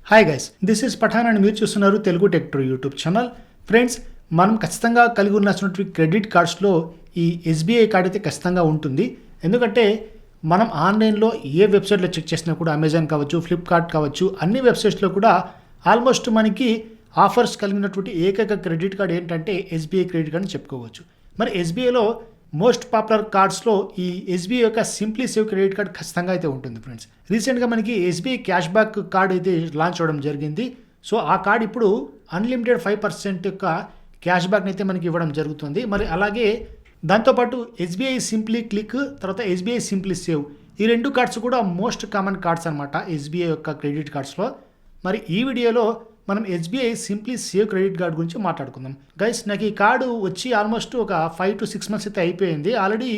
Hi guys, this is Pathan and మీరు చూస్తున్నారు Telugu tech true YouTube channel. Friends, మనం ఖచ్చితంగా కలిగి ఉన్నటువంటి క్రెడిట్ కార్డ్స్లో ఈ ఎస్బీఐ కార్డ్ అయితే ఖచ్చితంగా ఉంటుంది. ఎందుకంటే మనం ఆన్లైన్లో ఏ వెబ్సైట్లో చెక్ చేసినా కూడా, అమెజాన్ కావచ్చు, ఫ్లిప్కార్ట్ కావచ్చు, అన్ని వెబ్సైట్స్లో కూడా ఆల్మోస్ట్ మనకి ఆఫర్స్ కలిగినటువంటి ఏకైక క్రెడిట్ కార్డ్ ఏంటంటే ఎస్బీఐ క్రెడిట్ కార్డ్ అని చెప్పుకోవచ్చు. మరి ఎస్బీఐలో మోస్ట్ పాపులర్ కార్డ్స్లో ఈ ఎస్బీఐ యొక్క SimplySave క్రెడిట్ కార్డ్ ఖచ్చితంగా అయితే ఉంటుంది. ఫ్రెండ్స్, రీసెంట్గా మనకి ఎస్బీఐ క్యాష్ బ్యాక్ కార్డ్ అయితే లాంచ్ అవ్వడం జరిగింది. సో ఆ కార్డ్ ఇప్పుడు అన్లిమిటెడ్ 5% యొక్క క్యాష్ బ్యాక్ని అయితే మనకి ఇవ్వడం జరుగుతుంది. మరి అలాగే దాంతోపాటు ఎస్బీఐ సింప్లీ క్లిక్, తర్వాత ఎస్బీఐ SimplySave, ఈ రెండు కార్డ్స్ కూడా మోస్ట్ కామన్ కార్డ్స్ అనమాట ఎస్బీఐ యొక్క క్రెడిట్ కార్డ్స్లో. మరి ఈ వీడియోలో మనం ఎస్బీఐ SimplySave క్రెడిట్ కార్డ్ గురించి మాట్లాడుకుందాం. గైస్, నాకు ఈ కార్డు వచ్చి ఆల్మోస్ట్ ఒక 5 to 6 months అయితే అయిపోయింది. ఆల్రెడీ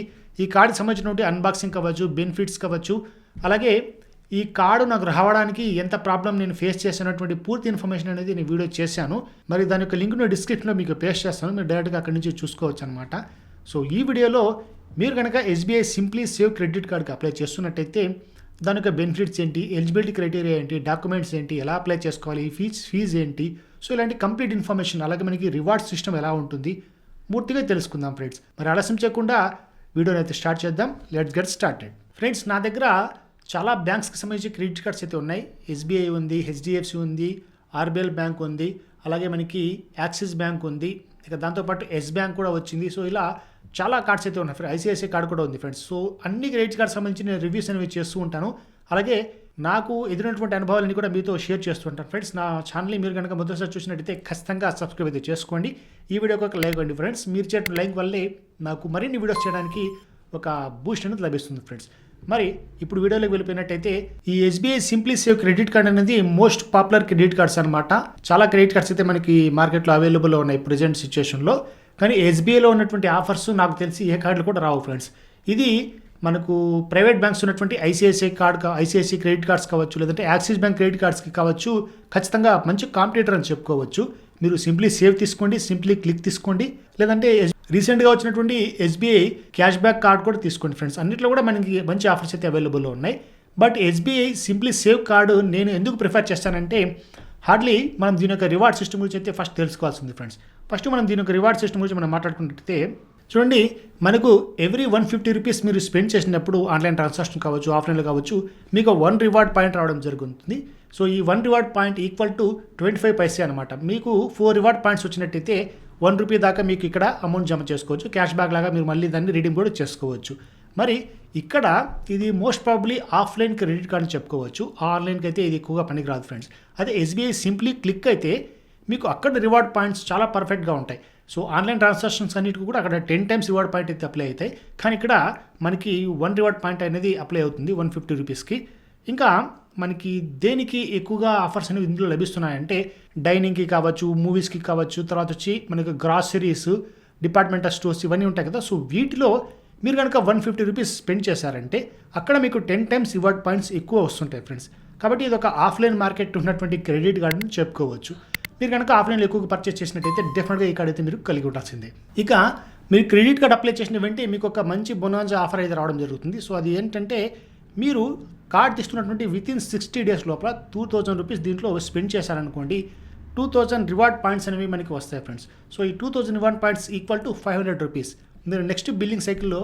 ఈ కార్డుకి సంబంధించినటువంటి అన్బాక్సింగ్ కావచ్చు, బెనిఫిట్స్ కావచ్చు, అలాగే ఈ కార్డు నాకు రావడానికి ఎంత ప్రాబ్లం నేను ఫేస్ చేసినటువంటి పూర్తి ఇన్ఫర్మేషన్ అనేది నేను వీడియో చేశాను. మరి దాని యొక్క లింక్ను డిస్క్రిప్షన్లో మీకు పేస్ట్ చేస్తాను, మీరు డైరెక్ట్గా అక్కడి నుంచి చూసుకోవచ్చు అనమాట. సో ఈ వీడియోలో మీరు కనుక ఎస్బీఐ SimplySave క్రెడిట్ కార్డ్కి అప్లై చేస్తున్నట్టయితే దాని యొక్క బెనిఫిట్స్ ఏంటి, ఎలిజిబిలిటీ క్రైటీరియా ఏంటి, డాక్యుమెంట్స్ ఏంటి, ఎలా అప్లై చేసుకోవాలి, ఫీజ్ ఏంటి, సో ఇలాంటి కంప్లీట్ ఇన్ఫర్మేషన్, అలాగే మనకి రివార్డ్ సిస్టమ్ ఎలా ఉంటుంది పూర్తిగా తెలుసుకుందాం ఫ్రెండ్స్. మరి ఆలస్యం చేయకుండా వీడియోని అయితే స్టార్ట్ చేద్దాం. Let's get started. ఫ్రెండ్స్, నా దగ్గర చాలా బ్యాంక్స్కి సంబంధించి క్రెడిట్ కార్డ్స్ అయితే ఉన్నాయి. ఎస్బీఐ ఉంది, హెచ్డిఎఫ్సి ఉంది, ఆర్బీఎల్ బ్యాంక్ ఉంది, అలాగే మనకి యాక్సిస్ బ్యాంక్ ఉంది, ఇక దాంతోపాటు ఎస్ బ్యాంక్ కూడా వచ్చింది. సో ఇలా చాలా కార్డ్స్ అయితే ఉన్నాయి. ఐసిఐసిఐ కార్డ్ కూడా ఉంది ఫ్రెండ్స్. సో అన్ని క్రెడిట్ కార్డ్స్ సంబంధించి నేను రివ్యూస్ అనేవి చేస్తూ ఉంటాను. అలాగే నాకు ఎదురైనటువంటి అనుభవాలన్నీ కూడా మీతో షేర్ చేస్తూ ఉంటాను ఫ్రెండ్స్. నా ఛానల్ని మీరు కనుక మొదటిసారి చూసినట్టయితే ఖచ్చితంగా సబ్స్క్రైబ్ అయితే చేసుకోండి. ఈ వీడియోకి ఒక లైక్ అండి ఫ్రెండ్స్. మీరు చేయడం లైక్ వల్లే నాకు మరిన్ని వీడియోస్ చేయడానికి ఒక బూస్ట్ అనేది లభిస్తుంది ఫ్రెండ్స్. మరి ఇప్పుడు వీడియోలోకి వెళ్ళిపోయినట్టయితే ఈ ఎస్బీఐ SimplySave క్రెడిట్ కార్డ్ అనేది మోస్ట్ పాపులర్ క్రెడిట్ కార్డ్స్ అనమాట. చాలా క్రెడిట్ కార్డ్స్ అయితే మనకి మార్కెట్లో అవైలబుల్లో ఉన్నాయి ప్రజెంట్ సిచ్యువేషన్లో. కానీ ఎస్బీఐలో ఉన్నటువంటి ఆఫర్స్ నాకు తెలిసి ఏ కార్డులు కూడా రావు ఫ్రెండ్స్. ఇది మనకు ప్రైవేట్ బ్యాంక్స్ ఉన్నటువంటి ఐసిఐసిఐ క్రెడిట్ కార్డ్స్ కావచ్చు, లేదంటే యాక్సిస్ బ్యాంక్ క్రెడిట్ కార్డ్స్కి కావచ్చు, ఖచ్చితంగా మంచి కాంపిటీటర్ అని చెప్పుకోవచ్చు. మీరు SimplySave తీసుకోండి, సింప్లీ క్లిక్ తీసుకోండి, లేదంటే రీసెంట్గా వచ్చినటువంటి ఎస్బీఐ క్యాష్ బ్యాక్ కార్డ్ కూడా తీసుకోండి ఫ్రెండ్స్. అన్నిట్లో కూడా మనకి మంచి ఆఫర్స్ అయితే అవైలబుల్లో ఉన్నాయి. బట్ ఎస్బీఐ SimplySave కార్డు నేను ఎందుకు ప్రిఫర్ చేస్తానంటే, హార్డ్లీ మనం దీని యొక్క రివార్డ్ సిస్టమ్ గురించి అయితే ఫస్ట్ తెలుసుకోవాల్సింది ఫ్రెండ్స్. ఫస్ట్ మనం దీని యొక్క రివార్డ్ సిస్టమ్ గురించి మనం మాట్లాడుకున్నట్టయితే చూడండి, మనకు ఎవ్రీ 150 రూపీస్ మీరు స్పెండ్ చేసినప్పుడు ఆన్లైన్ ట్రాన్సాక్షన్ కావచ్చు, ఆఫ్లైన్లో కావచ్చు, మీకు 1 రివార్డ్ పాయింట్ రావడం జరుగుతుంది. సో ఈ 1 reward point equal to 25 paise అనమాట. మీకు 4 రివార్డ్ పాయింట్స్ వచ్చినట్టయితే 1 రూపీ దాకా మీకు ఇక్కడ అమౌంట్ జమ చేసుకోవచ్చు. క్యాష్ బ్యాక్ లాగా మీరు మళ్ళీ దాన్ని రిడీమ్ కూడా చేసుకోవచ్చు. మరి ఇక్కడ ఇది most probably offline credit card అని చెప్పుకోవచ్చు. ఆన్లైన్కి అయితే ఇది ఎక్కువగా పనికిరాదు ఫ్రెండ్స్. అదే ఎస్బీఐ సింప్లీ క్లిక్ అయితే మీకు అక్కడ రివార్డ్ పాయింట్స్ చాలా పర్ఫెక్ట్గా ఉంటాయి. సో ఆన్లైన్ ట్రాన్సాక్షన్స్ అన్నిటికీ కూడా అక్కడ 10 times రివార్డ్ పాయింట్ అయితే అప్లై అవుతాయి. కానీ ఇక్కడ మనకి 1 రివార్డ్ పాయింట్ అనేది అప్లై అవుతుంది 150 రూపీస్కి. ఇంకా మనకి దేనికి ఎక్కువగా ఆఫర్స్ అనేవి ఇందులో లభిస్తున్నాయంటే డైనింగ్కి కావచ్చు, మూవీస్కి కావచ్చు, తర్వాత వచ్చి మనకి గ్రాసరీస్, డిపార్ట్మెంటల్ స్టోర్స్ ఇవన్నీ ఉంటాయి కదా. సో వీటిలో మీరు కనుక 150 రూపీస్ స్పెండ్ చేశారంటే అక్కడ మీకు 10 times రివార్డ్ పాయింట్స్ ఎక్కువ వస్తుంటాయి ఫ్రెండ్స్. కాబట్టి ఇది ఒక ఆఫ్లైన్ మార్కెట్ ఉన్నటువంటి క్రెడిట్ కార్డ్ అని చెప్పుకోవచ్చు. మీరు కనుక ఆఫ్లైన్లో ఎక్కువగా పర్చేస్ చేసినట్టయితే డెఫినెట్గా ఈ కార్డ్ అయితే మీరు కలిగి ఉండాల్సిందే. ఇక మీరు క్రెడిట్ కార్డ్ అప్లై చేసిన వెంటనే మీకు ఒక మంచి బొనాంజా ఆఫర్ అయితే రావడం జరుగుతుంది. సో అది ఏంటంటే, మీరు కార్డ్ తీసుకున్నటువంటి వితిన్ 60 days లోపల 2000 రూపీస్ దీంట్లో స్పెండ్ చేశారనుకోండి, 2000 రివార్డ్ పాయింట్స్ అనేవి మనకి వస్తాయి ఫ్రెండ్స్. సో ఈ 2000 reward points equal to 500 rupees. మీరు నెక్స్ట్ బిల్లింగ్ సైకిల్లో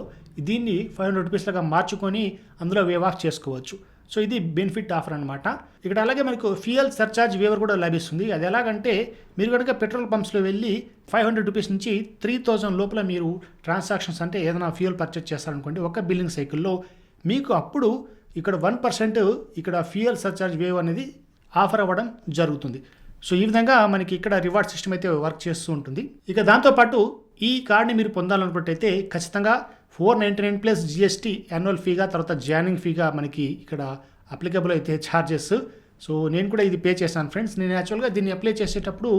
దీన్ని 500 రూపీస్ లాగా మార్చుకొని అందులో వేవ్ ఆఫ్ చేసుకోవచ్చు. సో ఇది బెనిఫిట్ ఆఫర్ అనమాట. ఇక్కడ అలాగే మనకు ఫ్యూయల్ సర్చార్జ్ వేవర్ కూడా లభిస్తుంది. అది ఎలాగంటే, మీరు కనుక పెట్రోల్ పంప్స్లో వెళ్ళి 500 రూపీస్ నుంచి 3000 లోపల మీరు ట్రాన్సాక్షన్స్ అంటే ఏదైనా ఫ్యూయల్ పర్చేస్ చేస్తారనుకోండి ఒక బిల్లింగ్ సైకిల్లో, మీకు అప్పుడు ఇక్కడ 1% ఇక్కడ ఫ్యూయల్ సర్చార్జ్ వేవ్ అనేది ఆఫర్ అవ్వడం జరుగుతుంది. సో ఈ విధంగా మనకి ఇక్కడ రివార్డ్ సిస్టమ్ అయితే వర్క్ చేస్తూ ఉంటుంది. ఇక దాంతోపాటు ఈ కార్డ్ని మీరు పొందాలనుకుంటే ఖచ్చితంగా 499 ప్లస్ GST యాన్యువల్ ఫీగా, తర్వాత జాయినింగ్ ఫీగా మనకి ఇక్కడ అప్లికబుల్ అయితే ఛార్జెస్. సో నేను కూడా ఇది పే చేశాను ఫ్రెండ్స్. నేను యాక్చువల్గా దీన్ని అప్లై చేసేటప్పుడు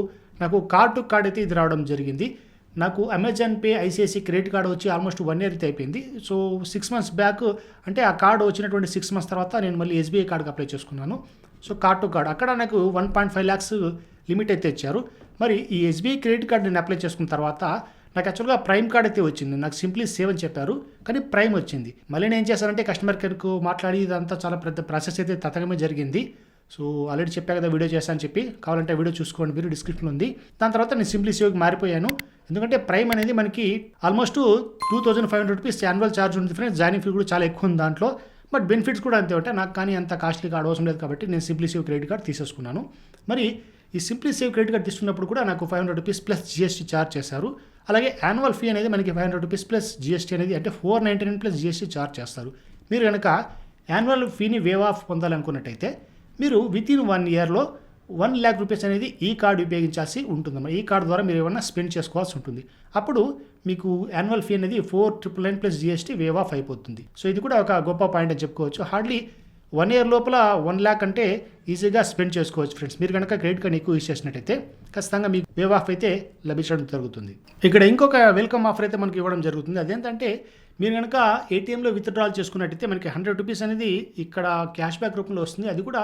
నాకు కార్డ్ టు కార్డ్ అయితే ఇది రావడం జరిగింది. నాకు Amazon pay ICICI credit card వచ్చి ఆల్మోస్ట్ 1 year అయితే అయిపోయింది. సో 6 months బ్యాక్, అంటే ఆ కార్డు వచ్చినటువంటి 6 months తర్వాత నేను మళ్ళీ ఎస్బీఐ కార్డ్కి అప్లై చేసుకున్నాను. సో కార్డ్ టు కార్డ్ అక్కడ నాకు 1.5 lakhs లిమిట్ అయితే ఇచ్చారు. మరి ఈ ఎస్బీఐ క్రెడిట్ కార్డ్ నేను అప్లై చేసుకున్న తర్వాత నాకు యాక్చువల్గా ప్రైమ్ కార్డ్ అయితే వచ్చింది. నాకు SimplySave అని చెప్పారు, కానీ ప్రైమ్ వచ్చింది. మళ్ళీ నేను ఏం చేశానంటే కస్టమర్ కేర్కు మాట్లాడి ఇదంతా చాలా పెద్ద ప్రాసెస్ అయితే తతంగమే జరిగింది. సో ఆల్రెడీ చెప్పా కదా వీడియో చేస్తాను చెప్పి, కావాలంటే వీడియో చూసుకోండి, మీరు డిస్క్రిప్షన్ ఉంది. దాని తర్వాత నేను SimplySaveకి మారిపోయాను. ఎందుకంటే ప్రైమ్ అనేది మనకి ఆల్మోస్ట్ 2500 రూపీస్ యాన్యువల్ ఛార్జ్ ఉంది ఫ్రెండ్స్. జాయినింగ్ ఫీ కూడా చాలా ఎక్కువ ఉంది దాంట్లో. బట్ బెనిఫిట్స్ కూడా అంతే ఉంటాయి. నాకు కానీ అంత కాస్ట్లీ కార్డ్ అవసరం లేదు కాబట్టి నేను SimplySave క్రెడిట్ కార్డ్ తీసేసుకున్నాను. మరి ఈ SimplySave క్రెడిట్ కార్డ్ తీసుకున్నప్పుడు కూడా నాకు 500 రూపీస్ ప్లస్ GST ఛార్జ్ చేశారు. అలాగే యాన్యువల్ ఫీ అనేది మనకి 500 రూపీస్ ప్లస్ GST అనేది అంటే 499 ప్లస్ GST ఛార్జ్ చేస్తారు. మీరు కనుక యాన్యువల్ ఫీని వేవ్ ఆఫ్ పొందాలనుకున్నట్టయితే మీరు వితిన్ 1 ఇయర్లో 1 lakh రూపీస్ అనేది ఈ కార్డు ఉపయోగించాల్సి ఉంటుందన్నమాట. ఈ కార్డు ద్వారా మీరు ఏమన్నా స్పెండ్ చేసుకోవాల్సి ఉంటుంది. అప్పుడు మీకు యాన్యువల్ ఫీ అనేది 499 ప్లస్ GST వేవ్ ఆఫ్ అయిపోతుంది. సో ఇది కూడా ఒక గొప్ప పాయింట్ అని చెప్పుకోవచ్చు. హార్డ్లీ 1 ఇయర్ లోపల 1 lakh అంటే ఈజీగా స్పెండ్ చేసుకోవచ్చు ఫ్రెండ్స్. మీరు కనుక క్రెడిట్ కార్డ్ ఎక్కువ యూజ్ చేసినట్టయితే ఖచ్చితంగా మీకు వేవ్ ఆఫ్ అయితే లభించడం జరుగుతుంది. ఇక్కడ ఇంకొక వెల్కమ్ ఆఫర్ అయితే మనకి ఇవ్వడం జరుగుతుంది. అదేంటంటే మీరు కనుక ఏటీఎంలో విత్డ్రాల్ చేసుకున్నట్టయితే మనకి 100 రూపీస్ అనేది ఇక్కడ క్యాష్ బ్యాక్ రూపంలో వస్తుంది. అది కూడా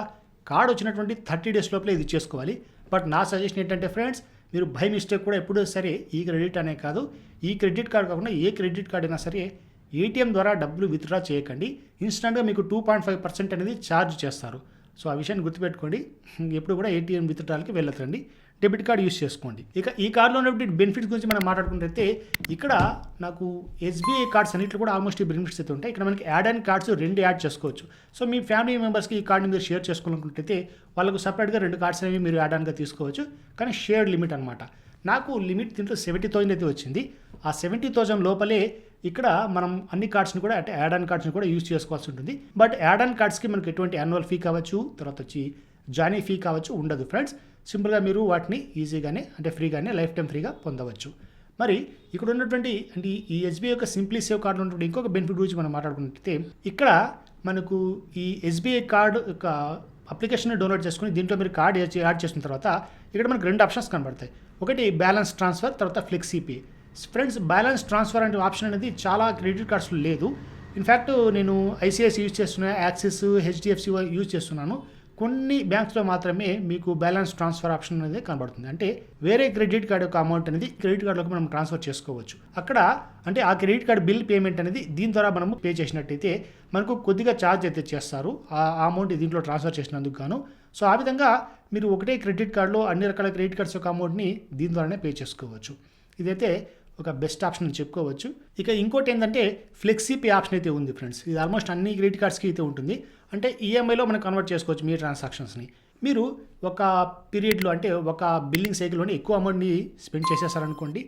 కార్డ్ వచ్చినటువంటి 30 డేస్ లోపలే ఇది చేసుకోవాలి. బట్ నా సజెషన్ ఏంటంటే ఫ్రెండ్స్, మీరు బై మిస్టేక్ కూడా ఎప్పుడూ సరే ఈ క్రెడిట్ అనే కాదు, ఈ క్రెడిట్ కార్డ్ కాకుండా ఏ క్రెడిట్ కార్డ్ అయినా సరే ఏటీఎం ద్వారా డబ్బులు విత్డ్రా చేయకండి. ఇన్స్టెంట్గా మీకు 2.5% అనేది ఛార్జ్ చేస్తారు. సో ఆ విషయాన్ని గుర్తుపెట్టుకోండి. ఎప్పుడు కూడా ఏటీఎం విత్డ్రాల్కి వెళ్ళకండి, డెబిట్ కార్డ్ యూస్ చేసుకోండి. ఇక ఈ కార్డులో ఉన్నటువంటి బెనిఫిట్స్ గురించి మనం మాట్లాడుకుంటే ఇక్కడ నాకు SBI కార్డ్స్ అన్నింటిలో కూడా ఆల్మోస్ట్ ఈ బెనిఫిట్స్ అయితే ఉంటాయి. ఇక్కడ మనకి యాడ్ అండ్ కార్డ్స్ 2 యాడ్ చేసుకోవచ్చు. సో మీ ఫ్యామిలీ మెంబర్స్కి ఈ కార్డ్ని మీరు షేర్ చేసుకోవాలనుకుంటే వాళ్ళకు సపరేట్గా 2 కార్డ్స్ అనేవి మీరు యాడ్ ఆన్గా తీసుకోవచ్చు. కానీ షేర్డ్ లిమిట్ అనమాట. నాకు లిమిట్ దీంట్లో 70,000 అయితే వచ్చింది. ఆ 70,000 లోపలే ఇక్కడ మనం అన్ని కార్డ్స్ని కూడా అంటే యాడ్ ఆన్ కార్డ్స్ని కూడా యూజ్ చేసుకోవాల్సి ఉంటుంది. బట్ యాడ్ ఆన్ కార్డ్స్కి మనకి ఎటువంటి యాన్యువల్ ఫీ కావచ్చు, తర్వాత వచ్చి జాయినింగ్ ఫీ కావచ్చు ఉండదు ఫ్రెండ్స్. సింపుల్గా మీరు వాటిని ఈజీగానే అంటే ఫ్రీగానే లైఫ్ టైం ఫ్రీగా పొందవచ్చు. మరి ఇక్కడ ఉన్నటువంటి అంటే ఈ SBI యొక్క SimplySave కార్డులో ఉన్నటువంటి ఇంకొక బెనిఫిట్ గురించి మనం మాట్లాడుకుంటే ఇక్కడ మనకు ఈ SBI కార్డు యొక్క అప్లికేషన్ డౌన్లోడ్ చేసుకుని దీంట్లో మీరు కార్డ్ యాడ్ చేసిన తర్వాత ఇక్కడ మనకు 2 ఆప్షన్స్ కనబడతాయి. ఒకటి బ్యాలెన్స్ ట్రాన్స్ఫర్, తర్వాత ఫ్లెక్సీపే. ఫ్రెండ్స్, బ్యాలెన్స్ ట్రాన్స్ఫర్ అనే ఆప్షన్ అనేది చాలా క్రెడిట్ కార్డ్స్లో లేదు. ఇన్ఫ్యాక్ట్ నేను ICICI యూజ్ చేస్తున్నాను, యాక్సిస్, HDFC యూజ్ చేస్తున్నాను. కొన్ని బ్యాంక్స్లో మాత్రమే మీకు బ్యాలెన్స్ ట్రాన్స్ఫర్ ఆప్షన్ అనేది కనబడుతుంది. అంటే వేరే క్రెడిట్ కార్డ్ యొక్క అమౌంట్ అనేది క్రెడిట్ కార్డులోకి మనం ట్రాన్స్ఫర్ చేసుకోవచ్చు. అక్కడ అంటే ఆ క్రెడిట్ కార్డ్ బిల్ పేమెంట్ అనేది దీని ద్వారా మనము పే చేసినట్టయితే మనకు కొద్దిగా ఛార్జ్ అయితే చేస్తారు ఆ అమౌంట్ దీంట్లో ట్రాన్స్ఫర్ చేసినందుకు గాను. సో ఆ విధంగా మీరు ఒకటే క్రెడిట్ కార్డులో అన్ని రకాల క్రెడిట్ కార్డ్స్ యొక్క అమౌంట్ని దీని ద్వారానే పే చేసుకోవచ్చు. ఇదైతే ఒక బెస్ట్ ఆప్షన్ అని చెప్పుకోవచ్చు. ఇక ఇంకోటి ఏంటంటే ఫ్లెక్సీపే ఆప్షన్ అయితే ఉంది ఫ్రెండ్స్. ఇది ఆల్మోస్ట్ అన్ని క్రెడిట్ కార్డ్స్కి అయితే ఉంటుంది. అంటే ఈఎంఐలో మనం కన్వర్ట్ చేసుకోవచ్చు మీ ట్రాన్సాక్షన్స్ని. మీరు ఒక పీరియడ్లో అంటే ఒక బిల్లింగ్ సైకిల్లోని ఎక్కువ అమౌంట్ని స్పెండ్ చేసేసారనుకోండి,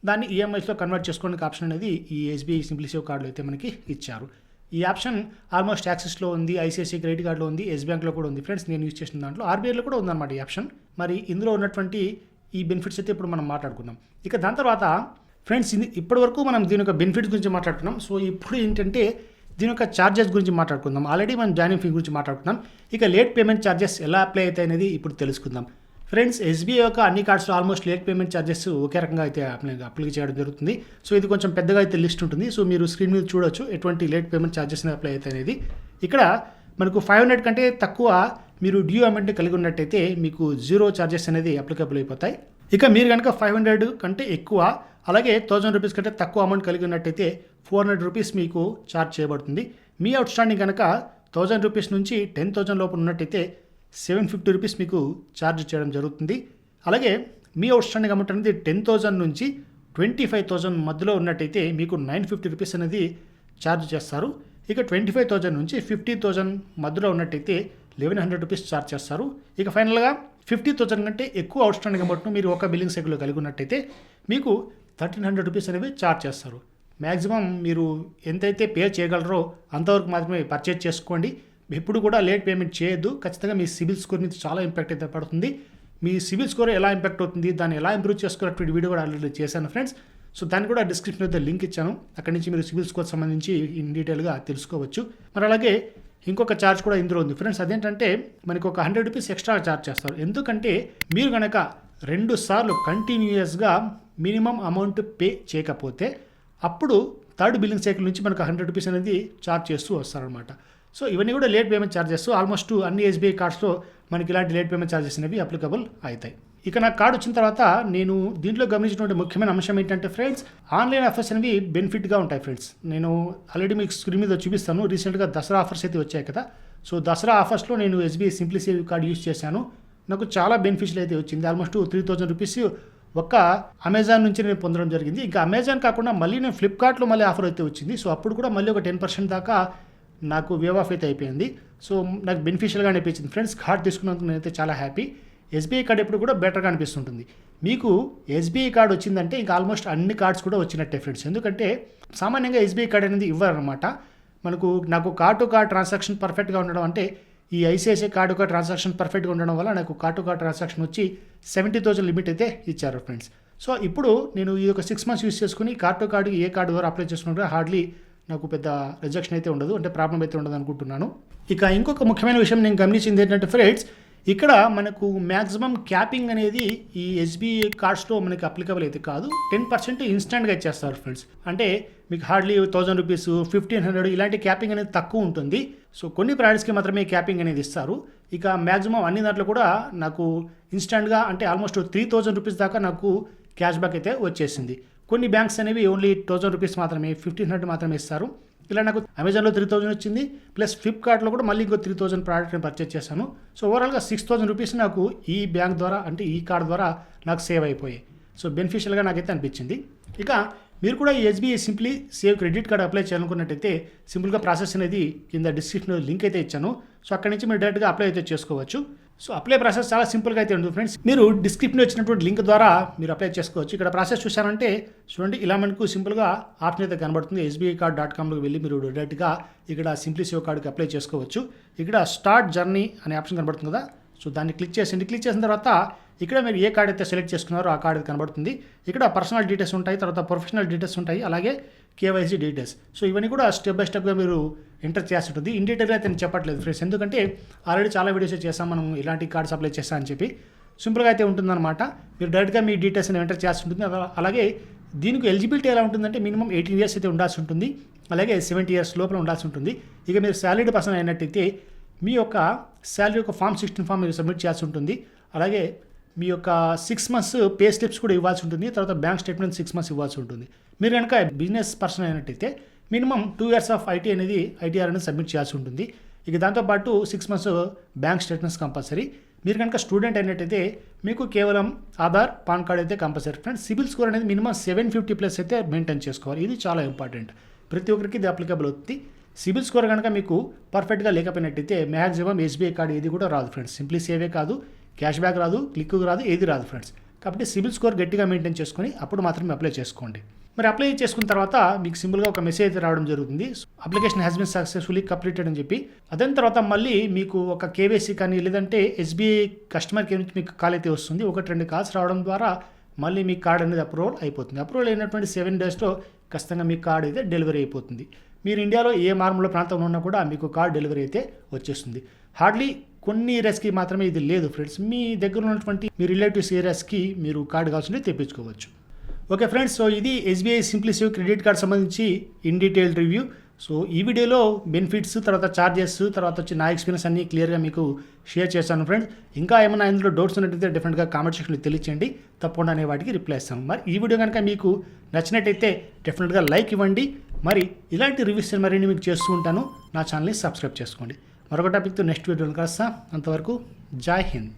దాన్ని ఈఎంఐస్లో కన్వర్ట్ చేసుకోవడానికి ఆప్షన్ అనేది ఈ SBI SimplySave కార్డులో అయితే మనకి ఇచ్చారు. ఈ ఆప్షన్ ఆల్మోస్ట్ యాక్సిస్లో ఉంది, ICICI క్రెడిట్ కార్డులో ఉంది, ఎస్ బ్యాంక్లో కూడా ఉంది ఫ్రెండ్స్. నేను యూజ్ చేసిన దాంట్లో RBIలో కూడా ఉందన్నమాట ఈ ఆప్షన్. మరి ఇందులో ఉన్నటువంటి ఈ బెనిఫిట్స్ అయితే ఇప్పుడు మనం మాట్లాడుకుందాం. ఇక దాని తర్వాత ఫ్రెండ్స్, ఇప్పటి వరకు మనం దీని యొక్క బెనిఫిట్స్ గురించి మాట్లాడుకున్నాం. సో ఇప్పుడు ఏంటంటే దీని యొక్క ఛార్జెస్ గురించి మాట్లాడుకుందాం. ఆల్రెడీ మనం జాయినింగ్ ఫీ గురించి మాట్లాడుకున్నాం. ఇక లేట్ పేమెంట్ ఛార్జెస్ ఎలా అప్లై అవుతాయి అనేది ఇప్పుడు తెలుసుకుందాం. ఫ్రెండ్స్, SBI యొక్క అన్ని కార్డ్స్లో ఆల్మోస్ట్ లేట్ పేమెంట్ ఛార్జెస్ ఒకే రకంగా అయితే అప్లై చేయడం జరుగుతుంది. సో ఇది కొంచెం పెద్దగా అయితే లిస్ట్ ఉంటుంది. సో మీరు స్క్రీన్ మీద చూడొచ్చు ఎటువంటి లేట్ పేమెంట్ ఛార్జెస్ అప్లై అవుతాయి అనేది. ఇక్కడ మనకు 500 కంటే తక్కువ మీరు డ్యూ అమౌంట్ కలిగి ఉన్నట్టయితే మీకు 0 ఛార్జెస్ అనేది అప్లికబుల్ అయిపోతాయి. ఇక మీరు కనుక 500 కంటే ఎక్కువ అలాగే 1000 రూపీస్ కంటే తక్కువ అమౌంట్ కలిగి ఉన్నట్టయితే 400 రూపీస్ మీకు ఛార్జ్ చేయబడుతుంది. మీ అవుట్ స్టాండింగ్ కనుక 1000 రూపీస్ నుంచి 10,000 లోపల ఉన్నట్టయితే 750 రూపీస్ మీకు ఛార్జ్ చేయడం జరుగుతుంది. అలాగే మీ అవుట్ స్టాండింగ్ అమౌంట్ అనేది 10,000 నుంచి 25,000 మధ్యలో ఉన్నట్టయితే మీకు 950 రూపీస్ అనేది ఛార్జ్ చేస్తారు. ఇక 25,000 నుంచి 50,000 మధ్యలో ఉన్నట్టయితే 1100 రూపీస్ ఛార్జ్ చేస్తారు. ఇక ఫైనల్గా 50,000 కంటే ఎక్కువ అవుట్ స్టాండింగ్ అమౌంట్ను మీరు ఒక బిల్లింగ్ సైకిల్లో కలిగి ఉన్నట్టయితే మీకు 1,300 రూపీస్ అనేవి ఛార్జ్ చేస్తారు. మ్యాక్సిమం మీరు ఎంతైతే పే చేయగలరో అంతవరకు మాత్రమే పర్చేజ్ చేసుకోండి. ఎప్పుడు కూడా లేట్ పేమెంట్ చేయొద్దు. ఖచ్చితంగా మీ సిబిల్ స్కోర్ మీద చాలా ఇంపాక్ట్ అయితే పడుతుంది. మీ సిబిల్ స్కోర్ ఎలా ఇంపాక్ట్ అవుతుంది, దాన్ని ఎలా ఇంప్రూవ్ చేసుకున్నటువంటి వీడియో కూడా ఆల్రెడీ చేశాను ఫ్రెండ్స్. సో దాన్ని కూడా డిస్క్రిప్షన్లో అయితే లింక్ ఇచ్చాను. అక్కడి నుంచి మీరు సిబిల్ స్కోర్ సంబంధించి ఇన్ డీటెయిల్గా తెలుసుకోవచ్చు. మరి అలాగే ఇంకొక ఛార్జ్ కూడా ఇందులో ఉంది ఫ్రెండ్స్. అదేంటంటే మనకు ఒక 100 రూపీస్ ఎక్స్ట్రా ఛార్జ్ చేస్తారు. ఎందుకంటే మీరు కనుక 2 సార్లు కంటిన్యూయస్గా మినిమం అమౌంట్ పే చేయకపోతే అప్పుడు థర్డ్ బిల్లింగ్ సైకిల్ నుంచి మనకు 100 రూపీస్ అనేది ఛార్జ్ చేస్తూ వస్తారనమాట. సో ఇవన్నీ కూడా లేట్ పేమెంట్ ఛార్జెస్. ఆల్మోస్ట్ అన్ని SBI కార్డ్స్లో మనకి ఇలాంటి లేట్ పేమెంట్ ఛార్జెస్ అనేవి అప్లికబుల్ అవుతాయి. ఇక నా కార్డు వచ్చిన తర్వాత నేను దీంట్లో గమనించినటువంటి ముఖ్యమైన అంశం ఏంటంటే ఫ్రెండ్స్, ఆన్లైన్ ఆఫర్స్ అనేవి బెనిఫిట్గా ఉంటాయి ఫ్రెండ్స్. నేను ఆల్రెడీ మీకు స్క్రీన్ మీద చూపిస్తాను. రీసెంట్గా దసరా ఆఫర్స్ అయితే వచ్చాయి కదా. సో దసరా ఆఫర్స్లో నేను SBI SimplySave కార్డ్ యూస్ చేశాను. నాకు చాలా బెనిఫిషియల్ అయితే వచ్చింది. ఆల్మోస్ట్ 3000 రూపీస్ ఒక్క అమెజాన్ నుంచి నేను పొందడం జరిగింది. ఇంకా అమెజాన్ కాకుండా మళ్ళీ నేను ఫ్లిప్కార్ట్లో మళ్ళీ ఆఫర్ అయితే వచ్చింది. సో అప్పుడు కూడా మళ్ళీ ఒక 10% దాకా నాకు వేవ్ ఆఫ్ అయితే అయిపోయింది. సో నాకు బెనిఫిషియల్గా అనిపించింది ఫ్రెండ్స్. కార్డ్ తీసుకున్నందుకు నేనైతే చాలా హ్యాపీ. SBI కార్డ్ ఎప్పుడు కూడా బెటర్గా అనిపిస్తుంటుంది. మీకు SBI కార్డ్ వచ్చిందంటే ఇంకా ఆల్మోస్ట్ అన్ని కార్డ్స్ కూడా వచ్చినట్టే ఫ్రెండ్స్. ఎందుకంటే సామాన్యంగా SBI కార్డ్ అనేది ఇవ్వరనమాట. నాకు కార్డ్ టు కార్డ్ ట్రాన్సాక్షన్ పర్ఫెక్ట్గా ఉండడం, అంటే ఈ ICICI కార్డు కార్డ్ ట్రాన్సాక్షన్ పర్ఫెక్ట్గా ఉండడం వల్ల నాకు కార్డ్ టు కార్డ్ ట్రాన్సాక్షన్ వచ్చి 70,000 లిమిట్ అయితే ఇచ్చారు ఫ్రెండ్స్. సో ఇప్పుడు నేను ఈ ఒక 6 మంత్స్ యూస్ చేసుకుని card to card A card ద్వారా అప్లై చేసుకుంటే హార్డ్లీ నాకు పెద్ద రిజెక్షన్ అయితే ఉండదు, అంటే ప్రాబ్లం అయితే ఉండదు అనుకుంటున్నాను. ఇక ఇంకొక ముఖ్యమైన విషయం నేను గమనించింది ఏంటంటే ఫ్రెండ్స్, ఇక్కడ మనకు మ్యాక్సిమం క్యాపింగ్ అనేది ఈ SBI కార్డ్స్లో మనకి అప్లికబుల్ అయితే కాదు. 10% ఇన్స్టెంట్గా ఇచ్చేస్తారు ఫ్రెండ్స్. అంటే మీకు హార్డ్లీ 1000 రూపీస్, 1500 ఇలాంటి క్యాపింగ్ అనేది తక్కువ ఉంటుంది. సో కొన్ని ప్రైడ్స్కి మాత్రమే క్యాపింగ్ అనేది ఇస్తారు. ఇక మ్యాక్సిమం అన్ని దాంట్లో కూడా నాకు ఇన్స్టెంట్గా, అంటే ఆల్మోస్ట్ 3000 రూపీస్ దాకా నాకు క్యాష్ బ్యాక్ అయితే వచ్చేసింది. కొన్ని బ్యాంక్స్ అనేవి ఓన్లీ 1000 రూపీస్ మాత్రమే, 1500 మాత్రమే ఇస్తారు. ఇలా నాకు అమెజాన్లో 3000 వచ్చింది, ప్లస్ ఫ్లిప్కార్ట్లో కూడా మళ్ళీ ఇంకో 3000 ప్రోడక్ట్ నేను పర్చేస్ చేశాను. సో ఓవరాల్గా 6000 రూపీస్ నాకు ఈ బ్యాంక్ ద్వారా, అంటే ఈ కార్డ్ ద్వారా నాకు సేవ్ అయిపోయాయి. సో బెనిఫిషియల్గా నాకైతే అనిపించింది. ఇక మీరు కూడా ఈ SBI SimplySave credit card apply చేయాలనుకున్నట్టయితే సింపుల్గా ప్రాసెస్ అనేది కింద డిస్క్రిప్షన్లో లింక్ అయితే ఇచ్చాను. సో అక్కడి నుంచి మీరు డైరెక్ట్గా అప్లై అయితే చేసుకోవచ్చు. సో అప్లై ప్రాసెస్ చాలా సింపుల్గా అయితే ఉంటుంది ఫ్రెండ్స్. మీరు డిస్క్రిప్షన్లో వచ్చినటువంటి లింక్ ద్వారా మీరు అప్లై చేసుకోవచ్చు. ఇక్కడ ప్రాసెస్ చూసారంటే చూడండి, ఇలా మనకు సింపుల్గా ఆప్షన్ అయితే కనబడుతుంది. SBIcard.comలోకి వెళ్ళి మీరు డైరెక్ట్గా ఇక్కడ SimplySave కార్డుకి అప్లై చేసుకోవచ్చు. ఇక్కడ స్టార్ట్ జర్నీ అనే ఆప్షన్ కనబడుతుంది కదా, సో దాన్ని క్లిక్ చేసింది. క్లిక్ చేసిన తర్వాత ఇక్కడ మీరు ఏ కార్డ్ అయితే సెలెక్ట్ చేసుకున్నారో ఆ కార్డ్ కనబడుతుంది. ఇక్కడ పర్సనల్ డీటెయిల్స్ ఉంటాయి, తర్వాత ప్రొఫెషనల్ డీటెయిల్స్ ఉంటాయి, అలాగే KYC డీటెయిల్స్. సో ఇవన్నీ కూడా స్టెప్ బై స్టెప్గా మీరు ఎంటర్ చేయాల్సి ఉంటుంది. ఇన్ డీటెయిల్గా అయితే నేను చెప్పట్లేదు ఫ్రెండ్స్, ఎందుకంటే ఆల్రెడీ చాలా వీడియోస్ చేసాం మనం ఇలాంటి కార్డ్స్ అప్లై చేస్తామని చెప్పి. సింపుల్గా అయితే ఉంటుందన్నమాట. మీరు డైరెక్ట్గా మీ డీటెయిల్స్ ఎంటర్ చేయాల్సి ఉంటుంది. అలాగే దీనికి ఎలిజిబిలిటీ ఎలా ఉంటుందంటే మినిమం 18 ఇయర్స్ అయితే ఉండాల్సి ఉంటుంది, అలాగే 70 ఇయర్స్ లోపల ఉండాల్సి ఉంటుంది. ఇక మీరు సాలరీడ్ పర్సన్ అయినట్టయితే మీ యొక్క శాలరీ యొక్క ఫామ్ 16 ఫామ్ మీరు సబ్మిట్ చేయాల్సి ఉంటుంది. అలాగే మీ యొక్క 6 మంత్స్ పే స్లిప్స్ కూడా ఇవ్వాల్సి ఉంటుంది. తర్వాత బ్యాంక్ స్టేట్మెంట్ 6 మంత్స్ ఇవ్వాల్సి ఉంటుంది. మీరు కనుక బిజినెస్ పర్సన్ అయినట్టయితే మినిమం 2 years ఆఫ్ ITR అనేది సబ్మిట్ చేయాల్సి ఉంటుంది. ఇక దాంతోపాటు 6 మంత్స్ బ్యాంక్ స్టేట్మెంట్స్ కంపల్సరీ. మీరు కనుక స్టూడెంట్ అయినట్టయితే మీకు కేవలం ఆధార్, పాన్ కార్డ్ అయితే కంపల్సరీ ఫ్రెండ్స్. సిబిల్ స్కోర్ అనేది మినిమం 750+ అయితే మెయింటైన్ చేసుకోవాలి. ఇది చాలా ఇంపార్టెంట్, ప్రతి ఒక్కరికి ఇది అప్లికబుల్ అవుతుంది. సిబిల్ స్కోర్ కనుక మీకు పర్ఫెక్ట్గా లేకపోయినట్టయితే మ్యాక్సిమం SBI కార్డ్ ఏది కూడా రాదు ఫ్రెండ్స్. SimplySave కాదు, క్యాష్ బ్యాక్ రాదు, క్లిక్ రాదు, ఏది రాదు ఫ్రెండ్స్. కాబట్టి సిబిల్ స్కోర్ గట్టిగా మెయింటైన్ చేసుకొని అప్పుడు మాత్రమే అప్లై చేసుకోండి. మరి అప్లై చేసుకున్న తర్వాత మీకు సింపుల్గా ఒక మెసేజ్ అయితే రావడం జరుగుతుంది, application has been successfully completed అని చెప్పి. అదే తర్వాత మళ్ళీ మీకు ఒక KYC కానీ లేదంటే SBI కస్టమర్ కేర్ నుంచి మీకు కాల్ అయితే వస్తుంది. 1-2 కాల్స్ రావడం ద్వారా మళ్ళీ మీ కార్డ్ అనేది అప్రూవల్ అయిపోతుంది. అప్రూవల్ అయినటువంటి 7 daysలో ఖచ్చితంగా మీ కార్డ్ అయితే డెలివరీ అయిపోతుంది. మీరు ఇండియాలో ఏ మారుమూల ప్రాంతంలో ఉన్నా కూడా మీకు కార్డ్ డెలివరీ అయితే వచ్చేస్తుంది. హార్డ్లీ కొన్ని ఏరియాస్కి మాత్రమే ఇది లేదు ఫ్రెండ్స్. మీ దగ్గర ఉన్నటువంటి మీ రిలేటివ్స్ ఏరియాస్కి మీరు కార్డు కావాల్సింటే తెప్పించుకోవచ్చు. ఓకే ఫ్రెండ్స్, సో ఇది SBI SimplySave క్రెడిట్ కార్డ్ సంబంధించి ఇన్ డీటెయిల్ రివ్యూ. సో ఈ వీడియోలో బెనిఫిట్స్, తర్వాత చార్జెస్, తర్వాత వచ్చి నా ఎక్స్పీరియన్స్ అన్ని క్లియర్గా మీకు షేర్ చేశాను ఫ్రెండ్స్. ఇంకా ఏమైనా ఇందులో డౌట్స్ ఉన్నట్టయితే డెఫినెట్గా కామెంట్ సెక్షన్లో తెలియచేయండి, తప్పకుండా అనే వాటికి రిప్లై ఇస్తాను. మరి ఈ వీడియో కనుక మీకు నచ్చినట్టయితే డెఫినెట్గా లైక్ ఇవ్వండి. మరి ఇలాంటి రివ్యూస్ మరిన్ని మీకు చేస్తూ ఉంటాను. నా ఛానల్ని సబ్స్క్రైబ్ చేసుకోండి. మరొక టాపిక్తో నెక్స్ట్ వీడియోలో కలుస్తా. అంతవరకు జై హింద్.